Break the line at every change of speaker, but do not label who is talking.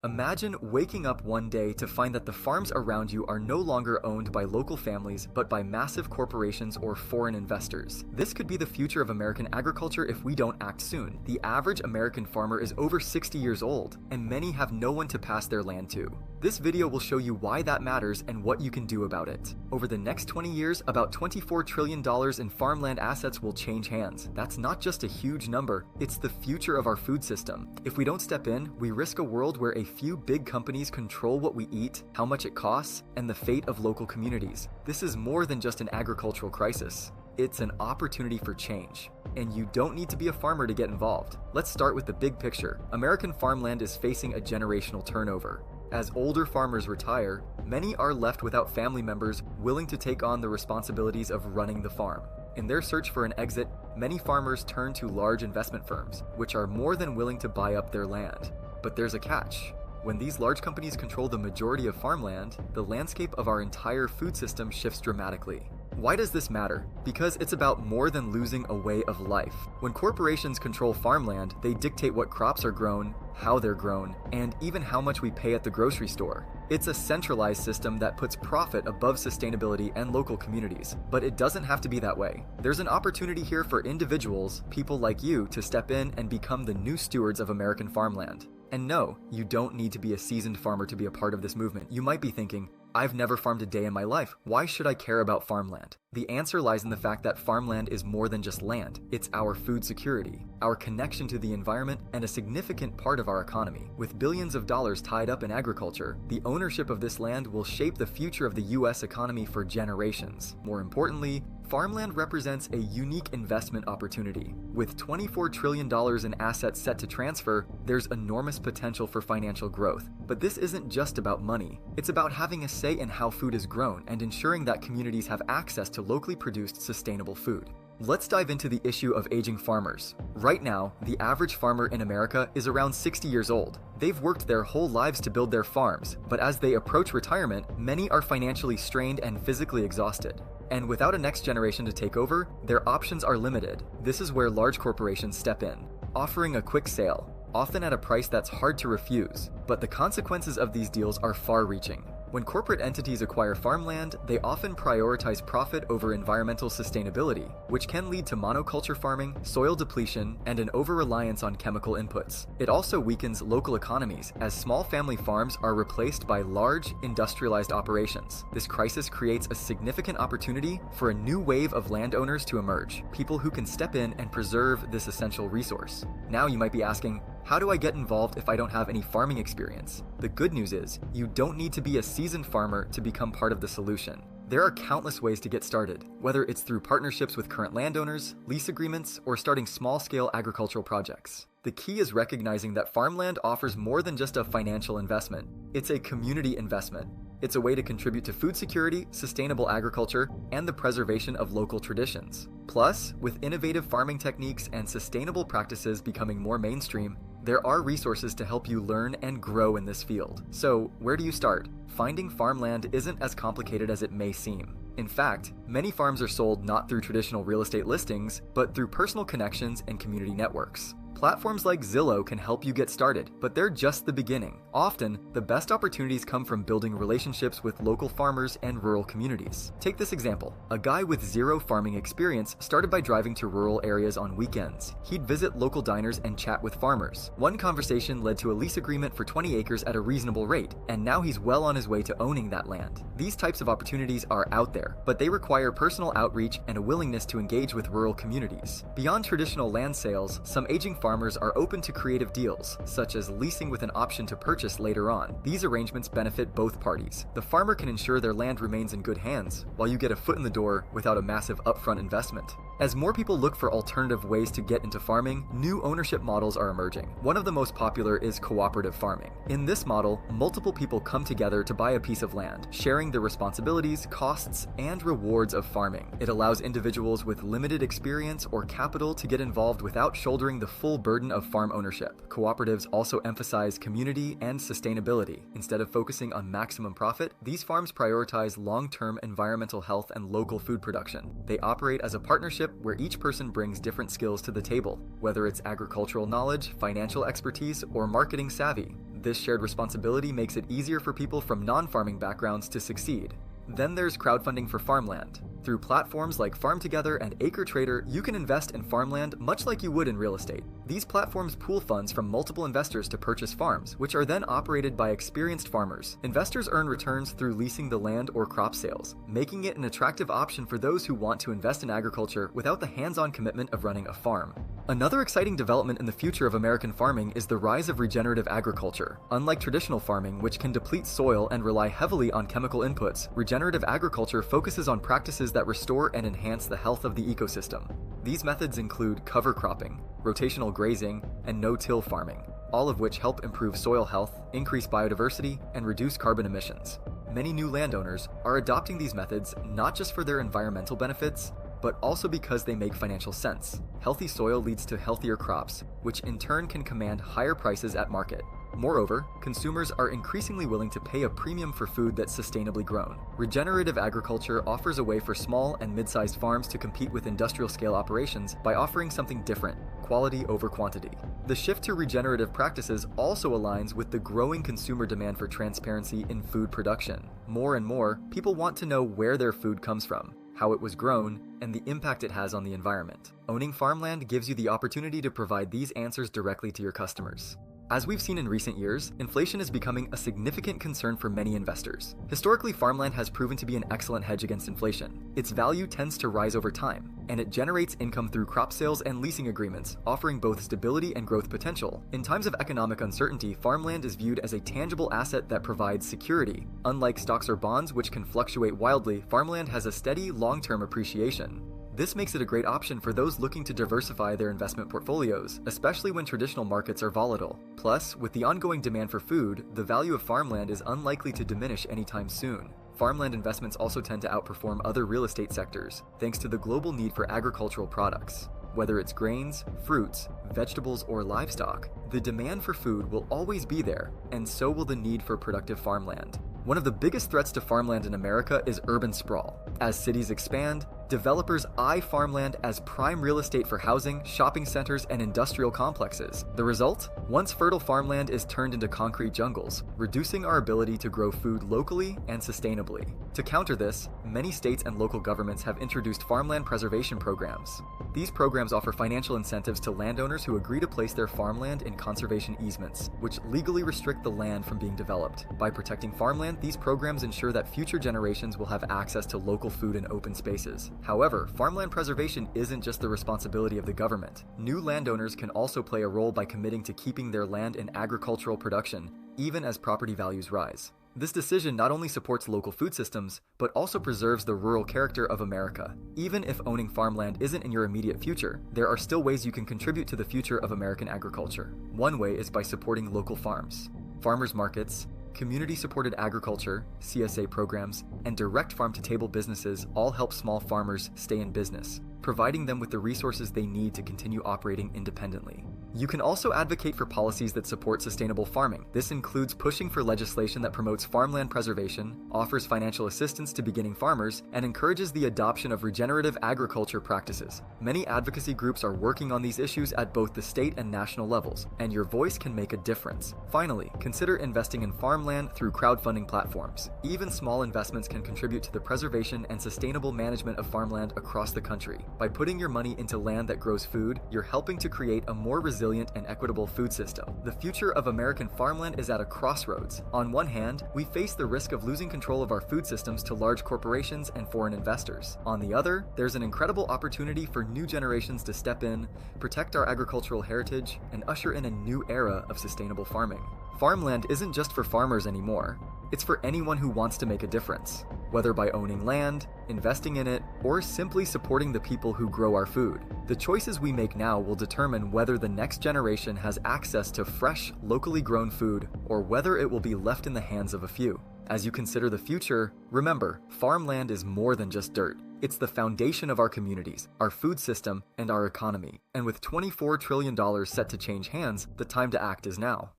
Imagine waking up one day to find that the farms around you are no longer owned by local families, but by massive corporations or foreign investors. This could be the future of American agriculture if we don't act soon. The average American farmer is over 60 years old, and many have no one to pass their land to. This video will show you why that matters and what you can do about it. Over the next 20 years, about $24 trillion in farmland assets will change hands. That's not just a huge number, it's the future of our food system. If we don't step in, we risk a world where a few big companies control what we eat, how much it costs, and the fate of local communities. This is more than just an agricultural crisis. It's an opportunity for change. And you don't need to be a farmer to get involved. Let's start with the big picture. American farmland is facing a generational turnover. As older farmers retire, many are left without family members willing to take on the responsibilities of running the farm. In their search for an exit, many farmers turn to large investment firms, which are more than willing to buy up their land. But there's a catch. When these large companies control the majority of farmland, the landscape of our entire food system shifts dramatically. Why does this matter? Because it's about more than losing a way of life. When corporations control farmland, they dictate what crops are grown, how they're grown, and even how much we pay at the grocery store. It's a centralized system that puts profit above sustainability and local communities. But it doesn't have to be that way. There's an opportunity here for individuals, people like you, to step in and become the new stewards of American farmland. And no, you don't need to be a seasoned farmer to be a part of this movement. You might be thinking, I've never farmed a day in my life. Why should I care about farmland? The answer lies in the fact that farmland is more than just land. It's our food security, our connection to the environment, and a significant part of our economy. With billions of dollars tied up in agriculture, the ownership of this land will shape the future of the U.S. economy for generations. More importantly, farmland represents a unique investment opportunity. With $24 trillion in assets set to transfer, there's enormous potential for financial growth. But this isn't just about money. It's about having a say in how food is grown and ensuring that communities have access to locally produced, sustainable food. Let's dive into the issue of aging farmers. Right now, the average farmer in America is around 60 years old. They've worked their whole lives to build their farms, but as they approach retirement, many are financially strained and physically exhausted. And without a next generation to take over, their options are limited. This is where large corporations step in, offering a quick sale, often at a price that's hard to refuse. But the consequences of these deals are far-reaching. When corporate entities acquire farmland, they often prioritize profit over environmental sustainability, which can lead to monoculture farming, soil depletion, and an over-reliance on chemical inputs. It also weakens local economies, as small family farms are replaced by large, industrialized operations. This crisis creates a significant opportunity for a new wave of landowners to emerge, people who can step in and preserve this essential resource. Now you might be asking, how do I get involved if I don't have any farming experience? The good news is, you don't need to be a seasoned farmer to become part of the solution. There are countless ways to get started, whether it's through partnerships with current landowners, lease agreements, or starting small-scale agricultural projects. The key is recognizing that farmland offers more than just a financial investment. It's a community investment. It's a way to contribute to food security, sustainable agriculture, and the preservation of local traditions. Plus, with innovative farming techniques and sustainable practices becoming more mainstream, there are resources to help you learn and grow in this field. So, where do you start? Finding farmland isn't as complicated as it may seem. In fact, many farms are sold not through traditional real estate listings, but through personal connections and community networks. Platforms like Zillow can help you get started, but they're just the beginning. Often, the best opportunities come from building relationships with local farmers and rural communities. Take this example. A guy with zero farming experience started by driving to rural areas on weekends. He'd visit local diners and chat with farmers. One conversation led to a lease agreement for 20 acres at a reasonable rate, and now he's well on his way to owning that land. These types of opportunities are out there, but they require personal outreach and a willingness to engage with rural communities. Beyond traditional land sales, some aging farmers are open to creative deals, such as leasing with an option to purchase later on. These arrangements benefit both parties. The farmer can ensure their land remains in good hands, while you get a foot in the door without a massive upfront investment. As more people look for alternative ways to get into farming, new ownership models are emerging. One of the most popular is cooperative farming. In this model, multiple people come together to buy a piece of land, sharing the responsibilities, costs, and rewards of farming. It allows individuals with limited experience or capital to get involved without shouldering the full burden of farm ownership. Cooperatives also emphasize community and sustainability. Instead of focusing on maximum profit, these farms prioritize long-term environmental health and local food production. They operate as a partnership where each person brings different skills to the table, whether it's agricultural knowledge, financial expertise, or marketing savvy. This shared responsibility makes it easier for people from non-farming backgrounds to succeed. Then there's crowdfunding for farmland. Through platforms like Farm Together and Acre Trader, you can invest in farmland much like you would in real estate. These platforms pool funds from multiple investors to purchase farms, which are then operated by experienced farmers. Investors earn returns through leasing the land or crop sales, making it an attractive option for those who want to invest in agriculture without the hands-on commitment of running a farm. Another exciting development in the future of American farming is the rise of regenerative agriculture. Unlike traditional farming, which can deplete soil and rely heavily on chemical inputs, regenerative agriculture focuses on practices that restore and enhance the health of the ecosystem. These methods include cover cropping, rotational grazing, and no-till farming, all of which help improve soil health, increase biodiversity, and reduce carbon emissions. Many new landowners are adopting these methods not just for their environmental benefits, but also because they make financial sense. Healthy soil leads to healthier crops, which in turn can command higher prices at market. Moreover, consumers are increasingly willing to pay a premium for food that's sustainably grown. Regenerative agriculture offers a way for small and mid-sized farms to compete with industrial-scale operations by offering something different: quality over quantity. The shift to regenerative practices also aligns with the growing consumer demand for transparency in food production. More and more, people want to know where their food comes from, how it was grown, and the impact it has on the environment. Owning farmland gives you the opportunity to provide these answers directly to your customers. As we've seen in recent years, inflation is becoming a significant concern for many investors. Historically, farmland has proven to be an excellent hedge against inflation. Its value tends to rise over time, and it generates income through crop sales and leasing agreements, offering both stability and growth potential. In times of economic uncertainty, farmland is viewed as a tangible asset that provides security. Unlike stocks or bonds, which can fluctuate wildly, farmland has a steady, long-term appreciation. This makes it a great option for those looking to diversify their investment portfolios, especially when traditional markets are volatile. Plus, with the ongoing demand for food, the value of farmland is unlikely to diminish anytime soon. Farmland investments also tend to outperform other real estate sectors, thanks to the global need for agricultural products. Whether it's grains, fruits, vegetables, or livestock, the demand for food will always be there, and so will the need for productive farmland. One of the biggest threats to farmland in America is urban sprawl. As cities expand, developers eye farmland as prime real estate for housing, shopping centers, and industrial complexes. The result? Once fertile farmland is turned into concrete jungles, reducing our ability to grow food locally and sustainably. To counter this, many states and local governments have introduced farmland preservation programs. These programs offer financial incentives to landowners who agree to place their farmland in conservation easements, which legally restrict the land from being developed. By protecting farmland, these programs ensure that future generations will have access to local food and open spaces. However, farmland preservation isn't just the responsibility of the government. New landowners can also play a role by committing to keeping their land in agricultural production, even as property values rise. This decision not only supports local food systems, but also preserves the rural character of America. Even if owning farmland isn't in your immediate future, there are still ways you can contribute to the future of American agriculture. One way is by supporting local farms. Farmers markets, community-supported agriculture, CSA programs, and direct farm-to-table businesses all help small farmers stay in business, providing them with the resources they need to continue operating independently. You can also advocate for policies that support sustainable farming. This includes pushing for legislation that promotes farmland preservation, offers financial assistance to beginning farmers, and encourages the adoption of regenerative agriculture practices. Many advocacy groups are working on these issues at both the state and national levels, and your voice can make a difference. Finally, consider investing in farmland through crowdfunding platforms. Even small investments can contribute to the preservation and sustainable management of farmland across the country. By putting your money into land that grows food, you're helping to create a more resilient and equitable food system. The future of American farmland is at a crossroads. On one hand, we face the risk of losing control of our food systems to large corporations and foreign investors. On the other, there's an incredible opportunity for new generations to step in, protect our agricultural heritage, and usher in a new era of sustainable farming. Farmland isn't just for farmers anymore. It's for anyone who wants to make a difference, whether by owning land, investing in it, or simply supporting the people who grow our food. The choices we make now will determine whether the next generation has access to fresh, locally grown food, or whether it will be left in the hands of a few. As you consider the future, remember, farmland is more than just dirt. It's the foundation of our communities, our food system, and our economy. And with $24 trillion set to change hands, the time to act is now.